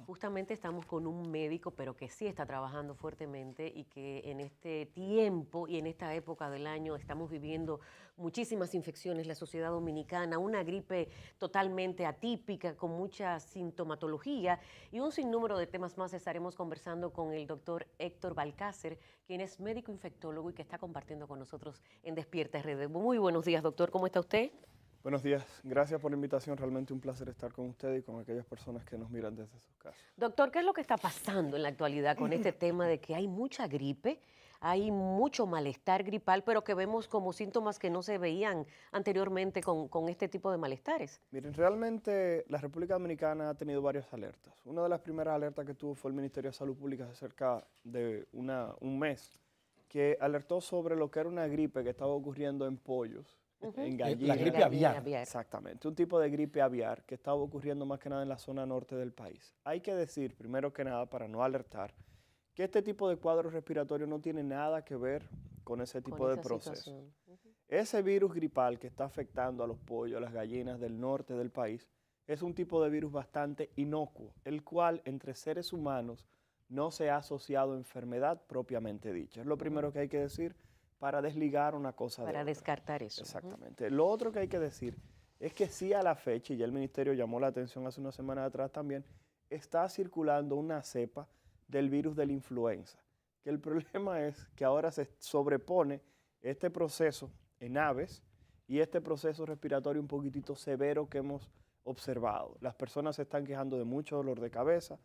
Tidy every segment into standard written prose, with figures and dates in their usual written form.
Justamente estamos con un médico, pero que sí está trabajando fuertemente y que en este tiempo y en esta época del año estamos viviendo muchísimas infecciones. La sociedad dominicana, una gripe totalmente atípica, con mucha sintomatología y un sinnúmero de temas más. Estaremos conversando con el doctor Héctor Balcácer, quien es médico infectólogo y que está compartiendo con nosotros en Despierta RD. Muy buenos días, doctor. ¿Cómo está usted? Buenos días, gracias por la invitación, realmente un placer estar con usted y con aquellas personas que nos miran desde sus casas. Doctor, ¿qué es lo que está pasando en la actualidad con este tema de que hay mucha gripe, hay mucho malestar gripal, pero que vemos como síntomas que no se veían anteriormente con este tipo de malestares? Miren, realmente la República Dominicana ha tenido varias alertas. Una de las primeras alertas que tuvo fue el Ministerio de Salud Pública hace cerca de un mes, que alertó sobre lo que era una gripe que estaba ocurriendo en pollos, en gallinas. La gripe aviar. Exactamente, un tipo de gripe aviar que estaba ocurriendo más que nada en la zona norte del país. Hay que decir, primero que nada, para no alertar, que este tipo de cuadro respiratorio no tiene nada que ver con ese tipo de proceso. Ese virus gripal que está afectando a los pollos, a las gallinas del norte del país, es un tipo de virus bastante inocuo, el cual entre seres humanos no se ha asociado a enfermedad propiamente dicha. Es lo primero que hay que decir para desligar una cosa de otra. Para descartar eso. Exactamente. Lo otro que hay que decir es que sí, a la fecha, y ya el ministerio llamó la atención hace una semana atrás también, está circulando una cepa del virus de la influenza, que el problema es que ahora se sobrepone este proceso en aves y este proceso respiratorio un poquitito severo que hemos observado. Las personas se están quejando de mucho dolor de cabeza,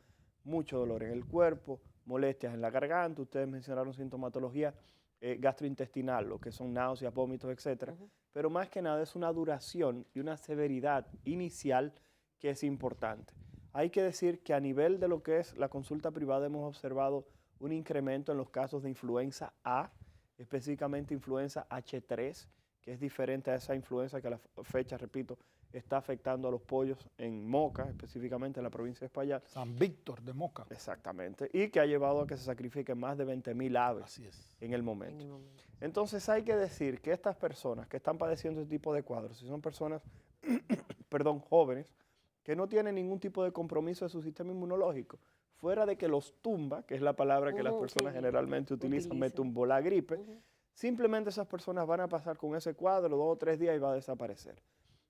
mucho dolor en el cuerpo, molestias en la garganta, ustedes mencionaron sintomatología gastrointestinal, lo que son náuseas, vómitos, etcétera, pero más que nada es una duración y una severidad inicial que es importante. Hay que decir que a nivel de lo que es la consulta privada hemos observado un incremento en los casos de influenza A, específicamente influenza H3, que es diferente a esa influenza que a la fecha, repito, está afectando a los pollos en Moca, específicamente en la provincia de Espaillat. San Víctor de Moca. Exactamente, y que ha llevado a que se sacrifiquen más de 20.000 aves en el momento. Entonces hay que decir que estas personas que están padeciendo este tipo de cuadros, si son personas, perdón, jóvenes, que no tienen ningún tipo de compromiso de su sistema inmunológico, fuera de que los tumba, que es la palabra que las personas generalmente utilizan, me tumbó la gripe, simplemente esas personas van a pasar con ese cuadro 2 o 3 días y va a desaparecer.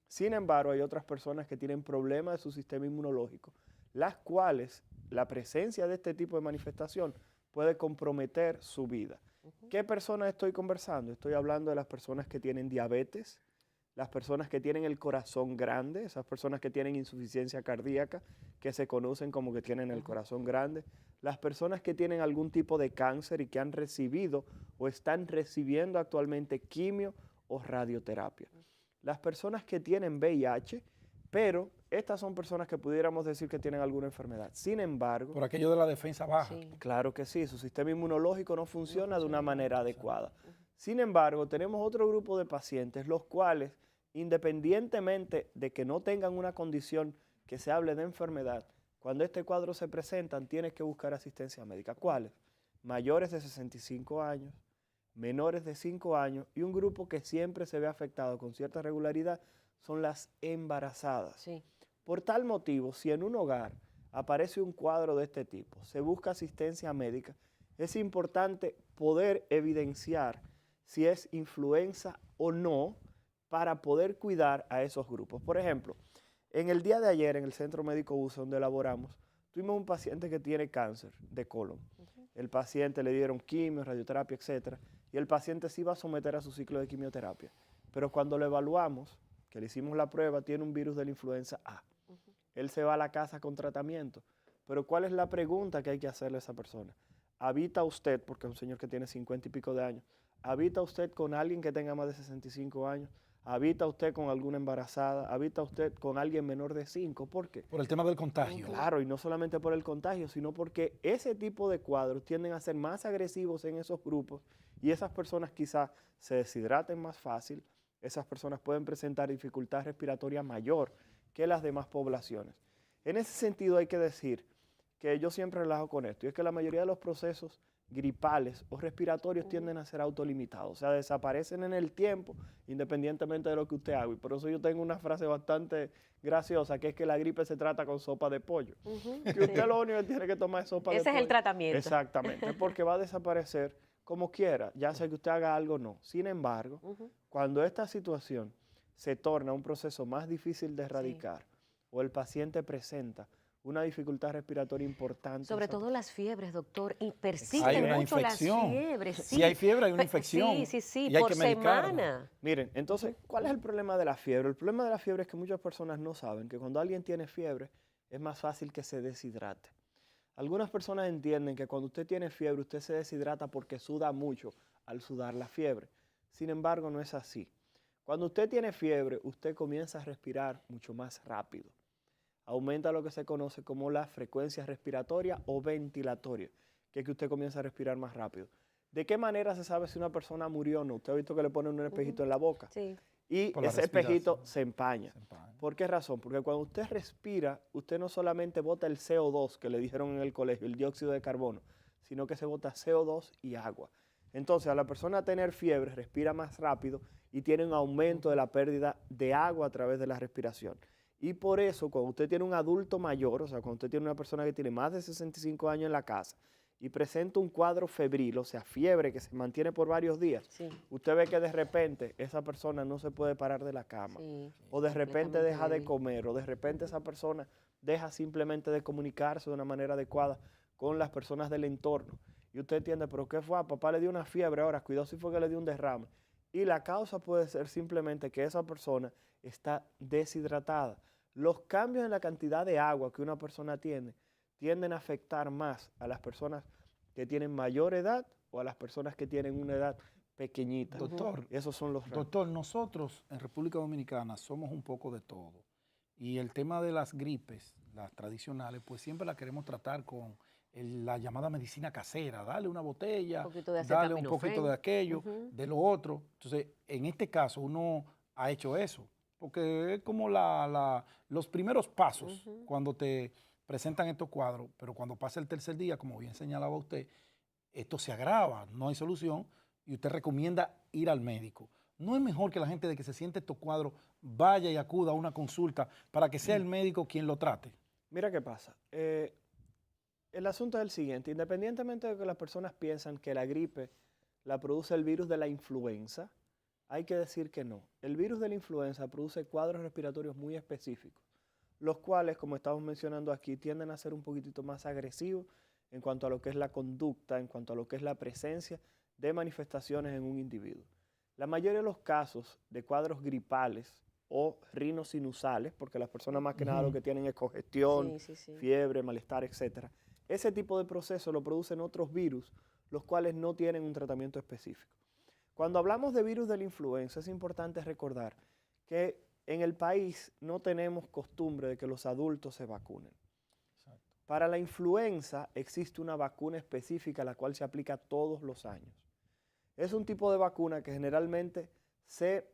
Sin embargo, hay otras personas que tienen problemas de su sistema inmunológico, las cuales la presencia de este tipo de manifestación puede comprometer su vida. ¿Qué personas estoy conversando? Estoy hablando de las personas que tienen diabetes, las personas que tienen el corazón grande, esas personas que tienen insuficiencia cardíaca, que se conocen como que tienen el corazón grande, las personas que tienen algún tipo de cáncer y que han recibido o están recibiendo actualmente quimio o radioterapia. Las personas que tienen VIH, pero estas son personas que pudiéramos decir que tienen alguna enfermedad. Sin embargo... Por aquello de la defensa baja. Sí. Claro que sí, su sistema inmunológico no funciona de una manera adecuada. Sin embargo, tenemos otro grupo de pacientes, los cuales, independientemente de que no tengan una condición que se hable de enfermedad, cuando este cuadro se presentan, tienes que buscar asistencia médica. ¿Cuáles? Mayores de 65 años, menores de 5 años y un grupo que siempre se ve afectado con cierta regularidad son las embarazadas. Sí. Por tal motivo, si en un hogar aparece un cuadro de este tipo, se busca asistencia médica, es importante poder evidenciar si es influenza o no para poder cuidar a esos grupos. Por ejemplo, en el día de ayer en el Centro Médico UCE donde laboramos, tuvimos un paciente que tiene cáncer de colon. El paciente le dieron quimio, radioterapia, etcétera, y el paciente se iba a someter a su ciclo de quimioterapia. Pero cuando lo evaluamos, que le hicimos la prueba, tiene un virus de la influenza A. Él se va a la casa con tratamiento. Pero ¿cuál es la pregunta que hay que hacerle a esa persona? ¿Habita usted, porque es un señor que tiene 50 y pico de años, habita usted con alguien que tenga más de 65 años? ¿Habita usted con alguna embarazada? ¿Habita usted con alguien menor de 5? ¿Por qué? Por el tema del contagio. Claro, y no solamente por el contagio, sino porque ese tipo de cuadros tienden a ser más agresivos en esos grupos y esas personas quizás se deshidraten más fácil, esas personas pueden presentar dificultad respiratoria mayor que las demás poblaciones. En ese sentido hay que decir que yo siempre relajo con esto, y es que la mayoría de los procesos gripales o respiratorios tienden a ser autolimitados, o sea, desaparecen en el tiempo independientemente de lo que usted haga. Y por eso yo tengo una frase bastante graciosa, que es que la gripe se trata con sopa de pollo. Que usted lo único que tiene que tomar es sopa de pollo. Ese es el tratamiento. Exactamente, porque va a desaparecer como quiera, ya sea que usted haga algo o no. Sin embargo, cuando esta situación se torna un proceso más difícil de erradicar o el paciente presenta una dificultad respiratoria importante. Sobre todo las fiebres, doctor, y persisten hay una mucho infección. las fiebres. Sí. Si hay fiebre, hay una infección. Sí, y hay por que medicarla. semana. Miren, entonces, ¿cuál es el problema de la fiebre? El problema de la fiebre es que muchas personas no saben que cuando alguien tiene fiebre es más fácil que se deshidrate. Algunas personas entienden que cuando usted tiene fiebre, usted se deshidrata porque suda mucho al sudar la fiebre. Sin embargo, no es así. Cuando usted tiene fiebre, usted comienza a respirar mucho más rápido. Aumenta lo que se conoce como la frecuencia respiratoria o ventilatoria, que es que usted comienza a respirar más rápido. ¿De qué manera se sabe si una persona murió o no? Usted ha visto que le ponen un espejito en la boca. Sí. Y ese espejito se empaña. ¿Por qué razón? Porque cuando usted respira, usted no solamente bota el CO2 que le dijeron en el colegio, el dióxido de carbono, sino que se bota CO2 y agua. Entonces, a la persona tener fiebre, respira más rápido y tiene un aumento de la pérdida de agua a través de la respiración. Y por eso, cuando usted tiene un adulto mayor, o sea, cuando usted tiene una persona que tiene más de 65 años en la casa y presenta un cuadro febril, o sea, fiebre que se mantiene por varios días, usted ve que de repente esa persona no se puede parar de la cama, o de repente deja de comer, o de repente esa persona deja simplemente de comunicarse de una manera adecuada con las personas del entorno. Y usted entiende, ¿pero qué fue? A papá le dio una fiebre, ahora cuidado si fue que le dio un derrame. Y la causa puede ser simplemente que esa persona está deshidratada. Los cambios en la cantidad de agua que una persona tiene tienden a afectar más a las personas que tienen mayor edad o a las personas que tienen una edad pequeñita. Doctor, esos son los rasgos. Doctor, nosotros en República Dominicana somos un poco de todo. Y el tema de las gripes, las tradicionales, pues siempre las queremos tratar con la llamada medicina casera, darle una botella, darle un poquito de aquello, de lo otro. Entonces, en este caso, uno ha hecho eso, porque es como los primeros pasos cuando te presentan estos cuadros, pero cuando pasa el tercer día, como bien señalaba usted, esto se agrava, no hay solución y usted recomienda ir al médico. ¿No es mejor que la gente de que se siente estos cuadros vaya y acuda a una consulta para que sea el médico quien lo trate? Mira qué pasa. El asunto es el siguiente, independientemente de que las personas piensan que la gripe la produce el virus de la influenza, hay que decir que no. El virus de la influenza produce cuadros respiratorios muy específicos, los cuales, como estamos mencionando aquí, tienden a ser un poquitito más agresivos en cuanto a lo que es la conducta, en cuanto a lo que es la presencia de manifestaciones en un individuo. La mayoría de los casos de cuadros gripales o rinosinusales, porque las personas más que nada lo que tienen es congestión, fiebre, malestar, etc. Ese tipo de proceso lo producen otros virus, los cuales no tienen un tratamiento específico. Cuando hablamos de virus de la influenza, es importante recordar que en el país no tenemos costumbre de que los adultos se vacunen. Exacto. Para la influenza existe una vacuna específica la cual se aplica todos los años. Es un tipo de vacuna que generalmente se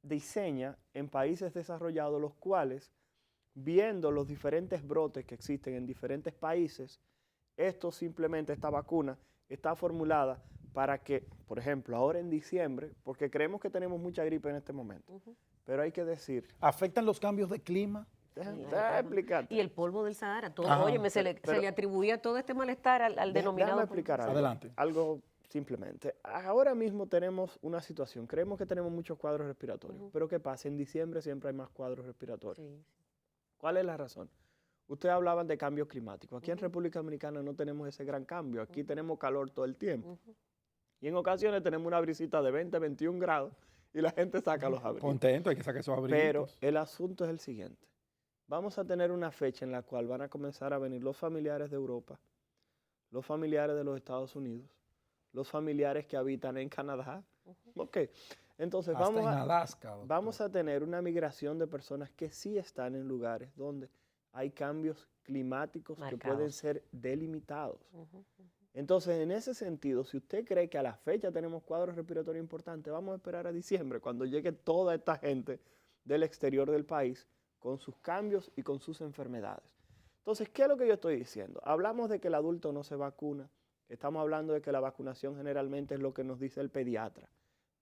diseña en países desarrollados, los cuales, viendo los diferentes brotes que existen en diferentes países, esta vacuna está formulada para que, por ejemplo, ahora en diciembre, porque creemos que tenemos mucha gripe en este momento, pero hay que decir... ¿Afectan los cambios de clima? Déjame explicarte. Y el polvo del Sahara, todo, óyeme, se le atribuía todo este malestar al denominado... Déjame explicar algo. Adelante. Algo simplemente. Ahora mismo tenemos una situación, creemos que tenemos muchos cuadros respiratorios, pero ¿qué pasa? En diciembre siempre hay más cuadros respiratorios. Sí. ¿Cuál es la razón? Ustedes hablaban de cambio climático. Aquí en República Dominicana no tenemos ese gran cambio. Aquí tenemos calor todo el tiempo. Y en ocasiones tenemos una brisita de 20, 21 grados y la gente saca los abrigos. Contento, hay que sacar esos abrigos. Pero el asunto es el siguiente. Vamos a tener una fecha en la cual van a comenzar a venir los familiares de Europa, los familiares de los Estados Unidos, los familiares que habitan en Canadá. Ok. Entonces vamos a tener una migración de personas que sí están en lugares donde hay cambios climáticos marcados, que pueden ser delimitados. Entonces, en ese sentido, si usted cree que a la fecha tenemos cuadros respiratorios importantes, vamos a esperar a diciembre, cuando llegue toda esta gente del exterior del país con sus cambios y con sus enfermedades. Entonces, ¿qué es lo que yo estoy diciendo? Hablamos de que el adulto no se vacuna, estamos hablando de que la vacunación generalmente es lo que nos dice el pediatra.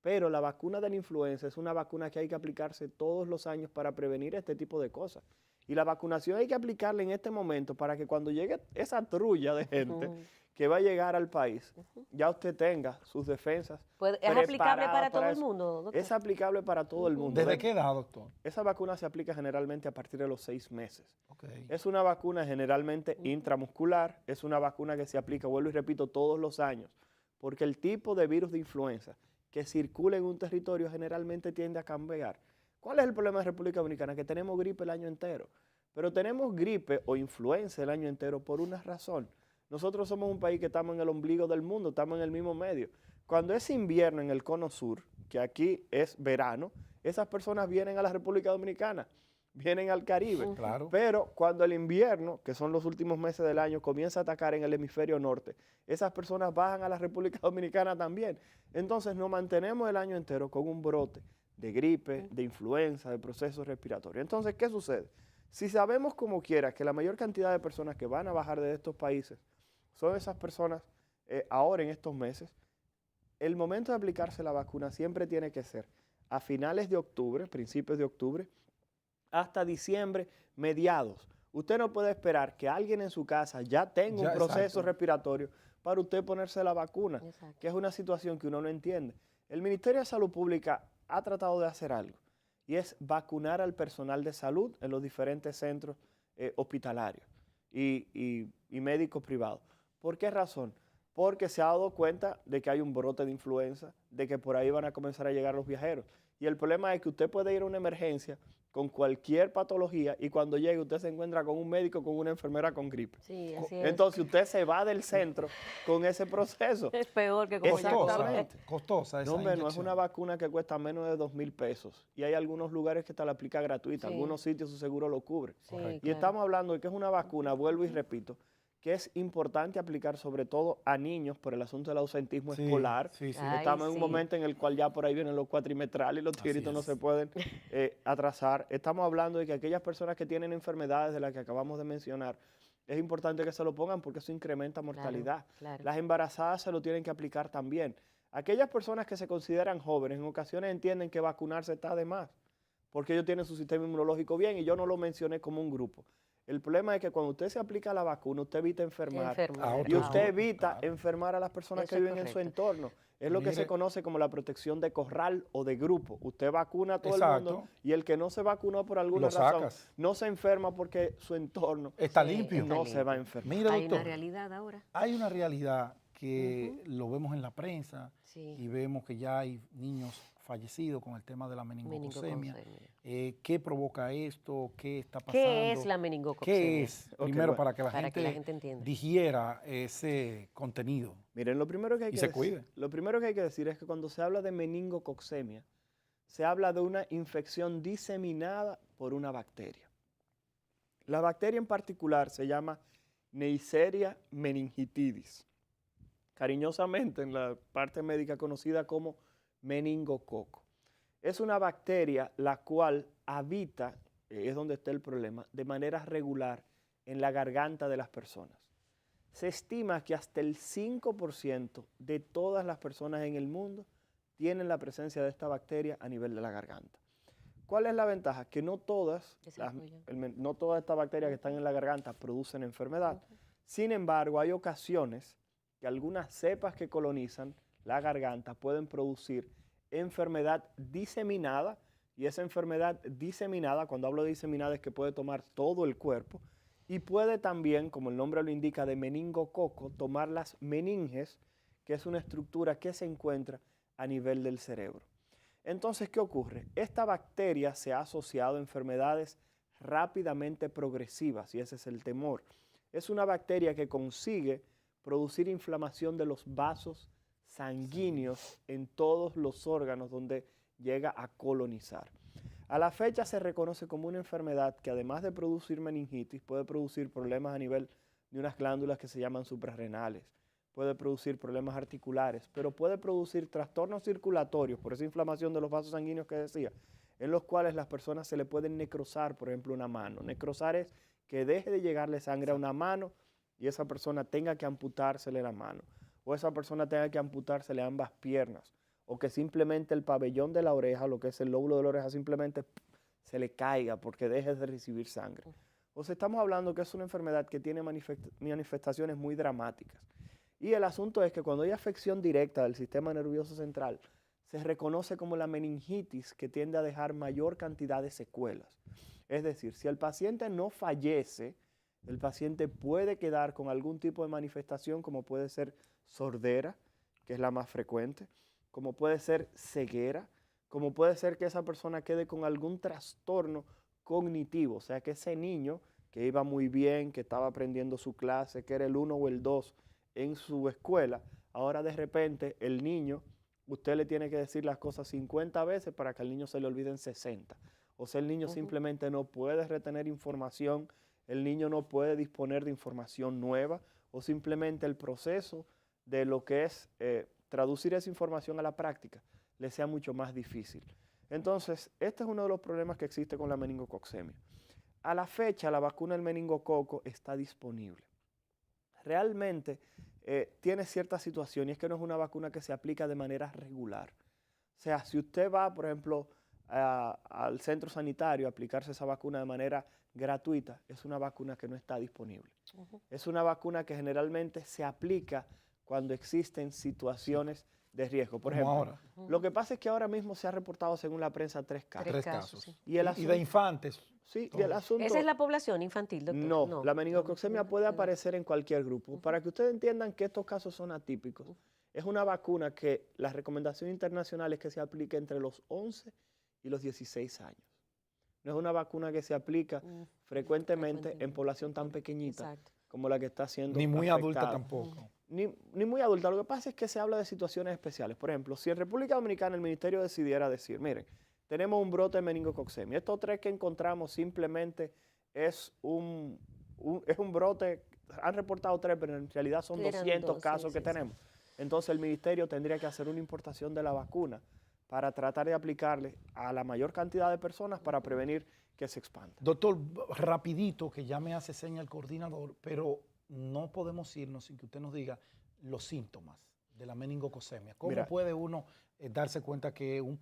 Pero la vacuna de la influenza es una vacuna que hay que aplicarse todos los años para prevenir este tipo de cosas. Y la vacunación hay que aplicarla en este momento para que cuando llegue esa trulla de gente que va a llegar al país, ya usted tenga sus defensas. ¿Es aplicable para todo el mundo, doctor? Es aplicable para todo el mundo. ¿Desde qué edad, doctor? Esa vacuna se aplica generalmente a partir de los 6 meses. Okay. Es una vacuna generalmente intramuscular, es una vacuna que se aplica, vuelvo y repito, todos los años, porque el tipo de virus de influenza que circula en un territorio generalmente tiende a cambiar. ¿Cuál es el problema de República Dominicana? Que tenemos gripe el año entero, pero tenemos gripe o influenza el año entero por una razón. Nosotros somos un país que estamos en el ombligo del mundo, estamos en el mismo medio. Cuando es invierno en el cono sur, que aquí es verano, esas personas vienen a la República Dominicana, vienen al Caribe. Claro. Pero cuando el invierno, que son los últimos meses del año, comienza a atacar en el hemisferio norte, esas personas bajan a la República Dominicana también. Entonces nos mantenemos el año entero con un brote de gripe, de influenza, de procesos respiratorios. Entonces, ¿qué sucede? Si sabemos como quiera que la mayor cantidad de personas que van a bajar de estos países son esas personas ahora en estos meses, el momento de aplicarse la vacuna siempre tiene que ser a finales de octubre, principios de octubre, hasta diciembre, mediados. Usted no puede esperar que alguien en su casa ya tenga un proceso respiratorio para usted ponerse la vacuna, que es una situación que uno no entiende. El Ministerio de Salud Pública ha tratado de hacer algo, y es vacunar al personal de salud en los diferentes centros hospitalarios y médicos privados. ¿Por qué razón? Porque se ha dado cuenta de que hay un brote de influenza, de que por ahí van a comenzar a llegar los viajeros. Y el problema es que usted puede ir a una emergencia con cualquier patología y cuando llegue usted se encuentra con un médico, con una enfermera con gripe. Sí, así es. Entonces usted se va del centro con ese proceso. Es peor que como costosa esa inyección. No es una vacuna que cuesta menos de 2,000 pesos y hay algunos lugares que la aplica gratuita, algunos sitios su seguro lo cubre. Sí, y estamos hablando de que es una vacuna, vuelvo y repito, que es importante aplicar sobre todo a niños por el asunto del ausentismo escolar. Estamos en un momento en el cual ya por ahí vienen los cuatrimetrales y los tigritos no se pueden atrasar. Estamos hablando de que aquellas personas que tienen enfermedades de las que acabamos de mencionar, es importante que se lo pongan porque eso incrementa mortalidad. Claro. Las embarazadas se lo tienen que aplicar también. Aquellas personas que se consideran jóvenes en ocasiones entienden que vacunarse está de más porque ellos tienen su sistema inmunológico bien y yo no lo mencioné como un grupo. El problema es que cuando usted se aplica la vacuna, usted evita enfermar. Y usted evita enfermar a las personas que viven en su entorno. Es lo que se conoce como la protección de corral o de grupo. Usted vacuna a todo el mundo y el que no se vacunó por alguna razón no se enferma porque su entorno está limpio. No se va a enfermar. Mira, hay doctor, una realidad ahora. Hay una realidad que lo vemos en la prensa y vemos que ya hay niños fallecidos con el tema de la meningococcemia. ¿Qué provoca esto? ¿Qué está pasando? ¿Qué es la meningococcemia? ¿Qué es? Primero, para que la gente entienda. Digiera ese contenido. Miren, lo primero que hay que decir es que cuando se habla de meningococcemia, se habla de una infección diseminada por una bacteria. La bacteria en particular se llama Neisseria meningitidis, cariñosamente en la parte médica conocida como meningococo. Es una bacteria la cual habita, es donde está el problema, de manera regular en la garganta de las personas. Se estima que hasta el 5% de todas las personas en el mundo tienen la presencia de esta bacteria a nivel de la garganta. ¿Cuál es la ventaja? Que no todas estas bacterias que están en la garganta producen enfermedad. Sin embargo, hay ocasiones que algunas cepas que colonizan la garganta pueden producir enfermedad diseminada, y esa enfermedad diseminada, cuando hablo de diseminada, es que puede tomar todo el cuerpo y puede también, como el nombre lo indica, de meningococo, tomar las meninges, que es una estructura que se encuentra a nivel del cerebro. Entonces, ¿qué ocurre? Esta bacteria se ha asociado a enfermedades rápidamente progresivas y ese es el temor. Es una bacteria que consigue producir inflamación de los vasos sanguíneos en todos los órganos donde llega a colonizar. A la fecha se reconoce como una enfermedad que además de producir meningitis puede producir problemas a nivel de unas glándulas que se llaman suprarrenales, puede producir problemas articulares, pero puede producir trastornos circulatorios por esa inflamación de los vasos sanguíneos que decía, en los cuales las personas se le pueden necrosar, por ejemplo, una mano. Necrosar es que deje de llegarle sangre a una mano y esa persona tenga que amputársele la mano, o esa persona tenga que amputársele ambas piernas, o que simplemente el pabellón de la oreja, lo que es el lóbulo de la oreja, simplemente se le caiga porque deje de recibir sangre. O sea, estamos hablando que es una enfermedad que tiene manifestaciones muy dramáticas. Y el asunto es que cuando hay afección directa del sistema nervioso central, se reconoce como la meningitis, que tiende a dejar mayor cantidad de secuelas. Es decir, si el paciente no fallece, el paciente puede quedar con algún tipo de manifestación, como puede ser sordera, que es la más frecuente, como puede ser ceguera, como puede ser que esa persona quede con algún trastorno cognitivo, o sea, que ese niño que iba muy bien, que estaba aprendiendo su clase, que era el 1 o el 2 en su escuela, ahora de repente el niño, usted le tiene que decir las cosas 50 veces para que al niño se le olviden 60. O sea, el niño simplemente no puede retener información, el niño no puede disponer de información nueva, o simplemente el proceso de lo que es traducir esa información a la práctica le sea mucho más difícil. Entonces, este es uno de los problemas que existe con la meningococcemia. A la fecha, la vacuna del meningococo está disponible. Realmente tiene cierta situación, y es que no es una vacuna que se aplica de manera regular. O sea, si usted va, por ejemplo, al centro sanitario a aplicarse esa vacuna de manera gratuita, es una vacuna que no está disponible. Es una vacuna que generalmente se aplica cuando existen situaciones de riesgo. Por ejemplo, ahora. Lo que pasa es que ahora mismo se ha reportado, según la prensa, 3 casos. 3 casos. Sí. Y de infantes. Sí, y el asunto... ¿Esa es la población infantil, doctor? No, la meningococcemia puede aparecer en cualquier grupo. Para que ustedes entiendan que estos casos son atípicos, es una vacuna que la recomendación internacional es que se aplique entre los 11 y los 16 años. No es una vacuna que se aplica frecuentemente en población tan pequeñita como la que está siendo ni muy afectada. Adulta tampoco. Ni muy adulta. Lo que pasa es que se habla de situaciones especiales. Por ejemplo, si en República Dominicana el ministerio decidiera decir, miren, tenemos un brote de meningococcemia, estos 3 que encontramos simplemente es un brote, han reportado 3, pero en realidad son 200 casos que tenemos. Entonces el ministerio tendría que hacer una importación de la vacuna para tratar de aplicarle a la mayor cantidad de personas para prevenir que se expanda. Doctor, rapidito, que ya me hace seña el coordinador, pero no podemos irnos sin que usted nos diga los síntomas de la meningococcemia. ¿Cómo puede uno darse cuenta que un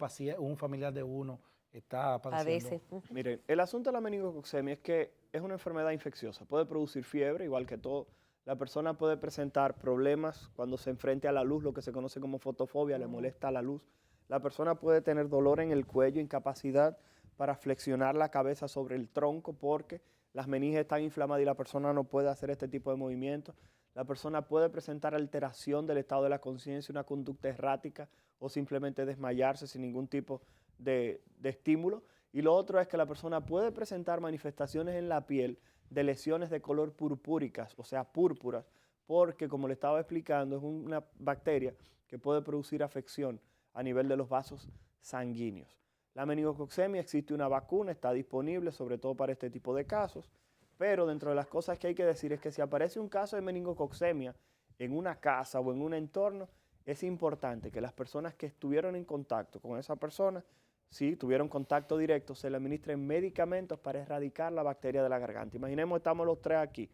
familiar de uno está padeciendo? Miren, el asunto de la meningococcemia es que es una enfermedad infecciosa. Puede producir fiebre, igual que todo. La persona puede presentar problemas cuando se enfrente a la luz, lo que se conoce como fotofobia, le molesta la luz. La persona puede tener dolor en el cuello, incapacidad para flexionar la cabeza sobre el tronco porque las meninges están inflamadas y la persona no puede hacer este tipo de movimientos. La persona puede presentar alteración del estado de la conciencia, una conducta errática o simplemente desmayarse sin ningún tipo de estímulo. Y lo otro es que la persona puede presentar manifestaciones en la piel de lesiones de color purpúricas, o sea, púrpuras, porque, como le estaba explicando, es una bacteria que puede producir afección a nivel de los vasos sanguíneos. La meningococcemia, existe una vacuna, está disponible sobre todo para este tipo de casos, pero dentro de las cosas que hay que decir es que si aparece un caso de meningococcemia en una casa o en un entorno, es importante que las personas que estuvieron en contacto con esa persona, si tuvieron contacto directo, se le administren medicamentos para erradicar la bacteria de la garganta. Imaginemos, estamos los 3 aquí,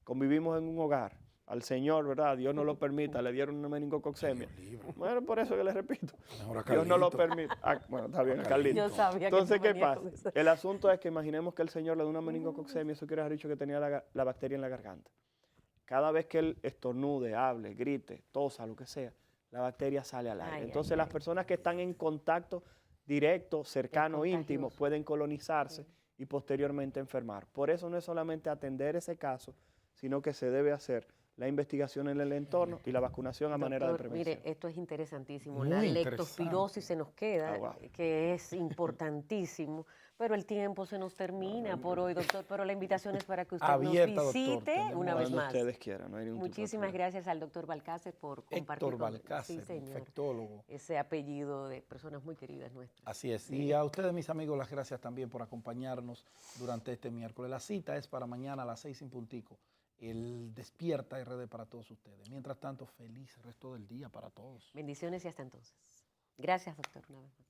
convivimos en un hogar, al señor, ¿verdad? Dios no lo permita, le dieron una meningococcemia. Bueno, por eso que le repito, Dios no lo permite. Bueno, está bien, Carlito. Yo sabía. Entonces, ¿qué pasa? El asunto es que imaginemos que el señor le da una meningococcemia, eso quiere decir que tenía la bacteria en la garganta. Cada vez que él estornude, hable, grite, tosa, lo que sea, la bacteria sale al aire. Entonces, las personas que están en contacto directo, cercano, íntimo, pueden colonizarse y posteriormente enfermar. Por eso no es solamente atender ese caso, sino que se debe hacer la investigación en el entorno y la vacunación a manera de prevención. Mire, esto es interesantísimo. La leptospirosis se nos queda, que es importantísimo, pero el tiempo se nos termina por hoy, doctor. Pero la invitación es para que usted nos visite una vez más. Cuando ustedes quieran, no hay ningún Muchísimas gracias al doctor Balcácer por compartir Héctor Balcácer, infectólogo. Ese apellido de personas muy queridas nuestras. Así es. Y a ustedes, mis amigos, las gracias también por acompañarnos durante este miércoles. La cita es para mañana a las 6 en puntico. El Despierta RD para todos ustedes. Mientras tanto, feliz resto del día para todos. Bendiciones y hasta entonces. Gracias, doctor. Una vez más.